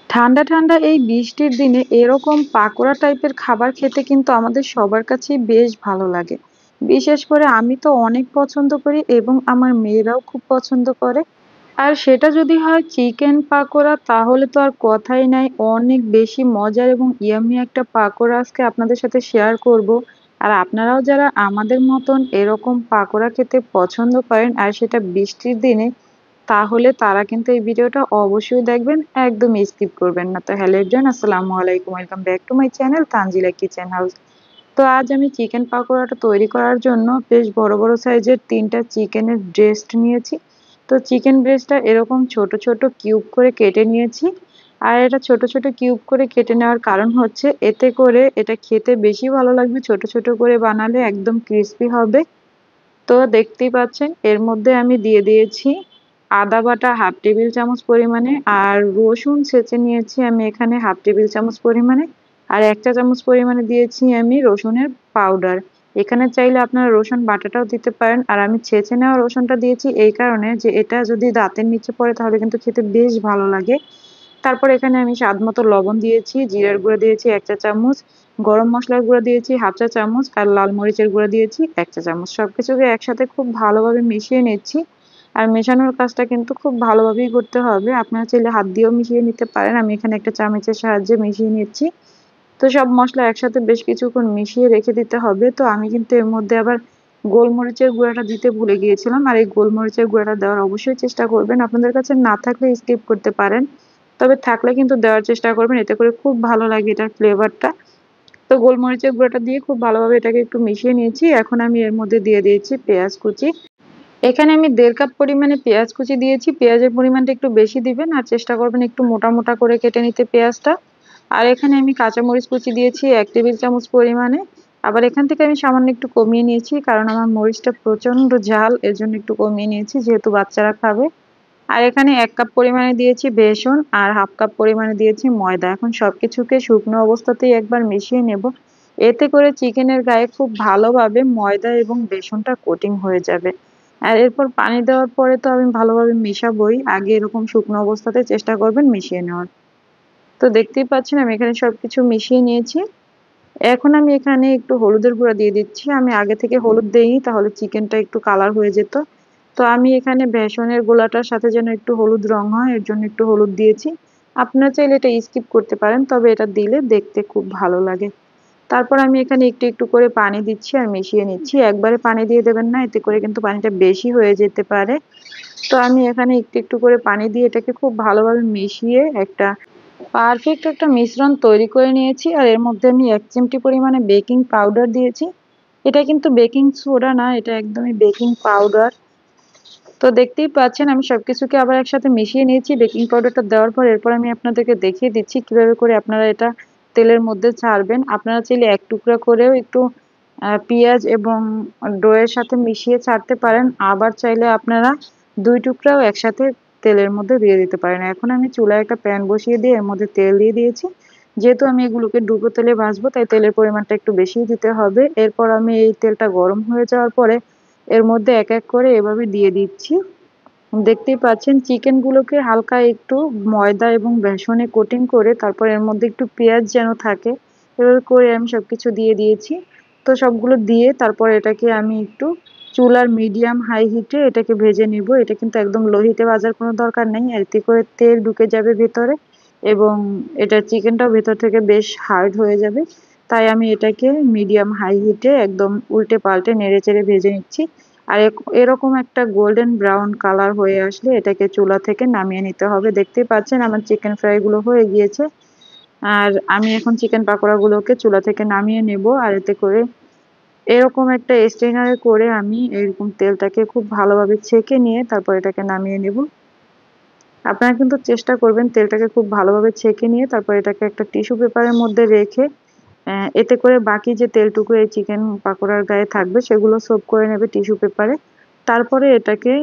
ঠান্ডা ঠান্ডা এই বৃষ্টির দিনে এরকম পাকোড়া টাইপের খাবার খেতে কিন্তু আমাদের সবার কাছেই বেশ ভালো লাগে। বিশেষ করে আমি তো অনেক পছন্দ করি এবং আমার মেয়েরাও খুব পছন্দ করে। আর সেটা যদি হয় চিকেন পাকোড়া তাহলে তো আর কথাই নাই, অনেক বেশি মজার এবং ইয়াম্মি একটা পাকোড়া আজকে আপনাদের সাথে শেয়ার করব। আর আপনারাও যারা আমাদের মতন এরকম পাকোড়া খেতে পছন্দ করেন আর সেটা বৃষ্টির দিনে, তাহলে তারা কিন্তু এই ভিডিওটা অবশ্যই দেখবেন, একদমই স্কিপ করবেন না। তো হ্যালো এভরিওয়ান, আসসালামু আলাইকুম, welcome back to my channel Tanjila kitchen house. তো আজ আমি চিকেন পাকোড়াটা তৈরি করার জন্য বেশ বড় বড় সাইজের 3টা চিকেনের ব্রেস্ট নিয়েছি। তো চিকেন ব্রেস্টটা এরকম ছোট ছোট কিউব করে কেটে নিয়েছি। আর এটা ছোট ছোট কিউব করে কেটে নেওয়ার কারণ হচ্ছে এতে করে এটা খেতে বেশি ভালো লাগবে, ছোট ছোট করে বানালে একদম ক্রিস্পি হবে। তো দেখতেই পাচ্ছেন এর মধ্যে আমি দিয়ে দিয়েছি আদা বাটা হাফ টেবিল চামচ পরিমাণে, আর রসুন ছেঁচে নিয়েছি আমি এখানে হাফ টেবিল চামচ পরিমাণে, আর 1 চা চামচ পরিমাণে দিয়েছি আমি রসুনের পাউডার। এখানে চাইলে আপনারা রসুন বাটাটাও দিতে পারেন, আর আমি ছেঁচে নেওয়া রসুনটা দিয়েছি এই কারণে যে এটা যদি দাঁতের নিচে পড়ে তাহলে কিন্তু খেতে বেশ ভালো লাগে। তারপর এখানে আমি স্বাদ মতো লবণ দিয়েছি, জিরার গুঁড়া দিয়েছি 1 চা চামচ, গরম মশলার গুঁড়া দিয়েছি হাফ চা চামচ, আর লাল মরিচের গুঁড়া দিয়েছি 1 চা চামচ। সবকিছুকে একসাথে খুব ভালোভাবে মিশিয়ে নিচ্ছি। আর মেশানোর কাজটা কিন্তু খুব ভালোভাবেই করতে হবে, আপনারা চাইলে হাত দিয়েও মিশিয়ে নিতে পারেন, আমি এখানে একটা চামচের সাহায্যে মিশিয়ে নিচ্ছি। তো সব মসলা একসাথে বেশ কিছুক্ষণ মিশিয়ে রেখে দিতে হবে। তো আমি কিন্তু এর মধ্যে আবার গোলমরিচের গুঁড়াটা দিতে ভুলে গিয়েছিলাম, আর এই গোলমরিচের গুঁড়াটা দেওয়ার অবশ্যই চেষ্টা করবেন, আপনাদের কাছে না থাকলে স্কিপ করতে পারেন, তবে থাকলে কিন্তু দেওয়ার চেষ্টা করবেন, এতে করে খুব ভালো লাগে এটার ফ্লেভারটা। তো গোলমরিচের গুঁড়াটা দিয়ে খুব ভালোভাবে এটাকে একটু মিশিয়ে নিয়েছি। এখন আমি এর মধ্যে দিয়ে দিয়েছি পেঁয়াজ কুচি। এখানে আমি 1.5 কাপ পরিমাণে পেঁয়াজ কুচি দিয়েছি, পেঁয়াজের পরিমাণটা একটু বেশি দিবেন আর চেষ্টা করবেন একটু মোটা মোটা করে কেটে নিতে পেঁয়াজটা। আর এখানে আমি কাঁচামরিচ কুচি দিয়েছি 1 টেবিল চামচ পরিমাণে। আবার এখান থেকে আমি সামান্য একটু কমিয়ে নিয়েছি, কারণ আমার মরিচটা প্রচন্ড ঝাল, এর জন্য একটু কমিয়ে নিয়েছি যেহেতু বাচ্চারা খাবে। আর এখানে 1 কাপ পরিমাণে দিয়েছি বেসন, আর হাফ কাপ পরিমাণে দিয়েছি ময়দা। এখন সবকিছুকে শুকনো অবস্থাতেই একবার মিশিয়ে নেব, এতে করে চিকেনের গায়ে খুব ভালোভাবে ময়দা এবং বেসনটা কোটিং হয়ে যাবে। আর এরপর পানি দেওয়ার পরে তো আমি ভালোভাবে মেশাবোই, আগে এরকম শুকনো অবস্থাতে চেষ্টা করবেন মিশিয়ে নেওয়ার। তো দেখতেই পাচ্ছেন আমি এখানে সবকিছু মিশিয়ে নিয়েছি। এখন আমি এখানে একটু হলুদের গুঁড়া দিয়ে দিচ্ছি, আমি আগে থেকে হলুদ দেইনি, তাহলে চিকেনটা একটু কালার হয়ে যেত। তো আমি এখানে বেসনের গোলাটার সাথে যেন একটু হলুদ রং হয় এর জন্য একটু হলুদ দিয়েছি। আপনারা চাইলে এটা স্কিপ করতে পারেন, তবে এটা দিলে দেখতে খুব ভালো লাগে। তারপর আমি এখানে একটু একটু করে পানি দিচ্ছি আর মিশিয়ে নিচ্ছি, একবারে পানি দিয়ে দেবেন না, এতে করে কিন্তু পানিটা বেশি হয়ে যেতে পারে। তো আমি এখানে একটু একটু করে পানি দিয়ে এটাকে খুব ভালোভাবে মিশিয়ে একটা পারফেক্ট একটা মিশ্রণ তৈরি করে নিয়েছি। আর এর মধ্যে আমি 1 চিমটি পরিমাণে বেকিং পাউডার দিয়েছি। এটা কিন্তু বেকিং সোডা না, এটা একদমই বেকিং পাউডার। তো দেখতেই পাচ্ছেন আমি সবকিছুকে আবার একসাথে মিশিয়ে নিয়েছি বেকিং পাউডারটা দেওয়ার পর। এরপর আমি আপনাদেরকে দেখিয়ে দিচ্ছি কিভাবে করে আপনারা এটা তেলের মধ্যে ছাড়বেন। আপনারা চাইলে 1 টুকরা করেও একটু পেঁয়াজ এবং ডোয়ের সাথে মিশিয়ে ছাড়তে পারেন, আবার চাইলে আপনারা 2 টুকরাও একসাথে তেলের মধ্যে দিয়ে দিতে পারেন। এখন আমি চুলায় একটা প্যান বসিয়ে দিয়ে এর মধ্যে তেল দিয়ে দিয়েছি, যেহেতু আমি এগুলোকে ডুবো তেলে ভাজবো তাই তেলের পরিমাণটা একটু বেশিই দিতে হবে। এরপর আমি এই তেলটা গরম হয়ে যাওয়ার পরে এর মধ্যে এক এক করে এভাবে দিয়ে দিচ্ছি। দেখতেই পাচ্ছেন চিকেনগুলোকে হালকা একটু ময়দা এবং বেসনে কোটিং করে তারপর এর মধ্যে একটু পেঁয়াজ যেন থাকে এভাবে করে আমি সবকিছু দিয়ে দিয়েছি। তো সবগুলো দিয়ে তারপর এটাকে আমি একটু চুলার মিডিয়াম হাই হিটে এটাকে ভেজে নিব। এটা কিন্তু একদম লো হিটে ভাজার কোনো দরকার নেই, এতে করে তেল ঢুকে যাবে ভেতরে এবং এটা চিকেনটাও ভেতর থেকে বেশ হার্ড হয়ে যাবে। তাই আমি এটাকে মিডিয়াম হাই হিটে একদম উল্টে পাল্টে নেড়ে চেড়ে ভেজে নিচ্ছি। আর এরকম একটা গোল্ডেন ব্রাউন কালার হয়ে আসলে এটাকে চুলা থেকে নামিয়ে নিতে হবে। দেখতেই পাচ্ছেন আমার চিকেন ফ্রাই গুলো হয়ে গিয়েছে। আর আমি এখন চিকেন পাকোড়া গুলোকে চুলা থেকে নামিয়ে নেব, আর এতে করে এরকম একটা স্ট্রেনারে করে আমি এরকম তেলটাকে খুব ভালোভাবে ছেঁকে নিয়ে তারপর এটাকে নামিয়ে নেব। আপনারা কিন্তু চেষ্টা করবেন তেলটাকে খুব ভালোভাবে ছেঁকে নিয়ে তারপর এটাকে একটা টিস্যু পেপারের মধ্যে রেখে এতে করে বাকি যে তেলটুকু এই চিকেন পাকোড়ার গায়ে থাকবে সেগুলো সোপ করে নেবে টিস্যু পেপারে। তারপরে এটাকে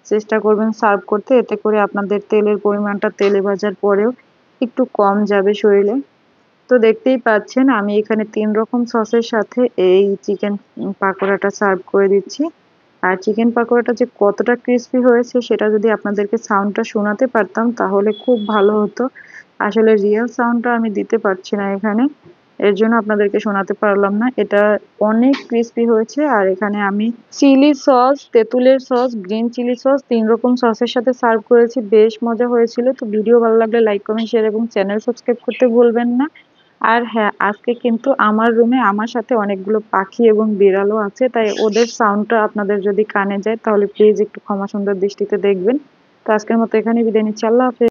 চেষ্টা করবেন সার্ভ করতে, এতে করে আপনাদের তেলের পরিমাণটা তেলে ভাজার পরেও একটু কম যাবে শরীরে। তো দেখতেই পাচ্ছেন আমি এখানে 3 রকম সসের সাথে এই চিকেন পাকোড়াটা সার্ভ করে দিচ্ছি। আর চিকেন পাকোড়াটা যে কতটা ক্রিস্পি হয়েছে সেটা যদি আপনাদেরকে সাউন্ডটা শোনাতে পারতাম তাহলে খুব ভালো হতো। আসলে রিয়েল সাউন্ডটা আমি দিতে পারছি না এখানে, এর জন্য আপনাদেরকে শোনাতে পারলাম না। এটা অনেক ক্রিস্পি হয়েছে। আর এখানে আমি চিলি সস, তেঁতুলের সস, গ্রিন চিলি সস ৩ রকম সসের সাথে সার্ভ করেছি। বেশ মজা হয়েছিল। তো ভিডিও ভালো লাগলে লাইক, কমেন্ট, শেয়ার এবং চ্যানেল সাবস্ক্রাইব করতে ভুলবেন না। আর হ্যাঁ, আজকে কিন্তু আমার রুমে আমার সাথে অনেকগুলো পাখি এবং বিড়ালও আছে, তাই ওদের সাউন্ডটা আপনাদের যদি কানে যায় তাহলে প্লিজ একটু ক্ষমা সুন্দর দৃষ্টিতে দেখবেন। তো আজকের মতো এখানেই বিদায় নিচ্ছি। আল্লাহ হাফেজ।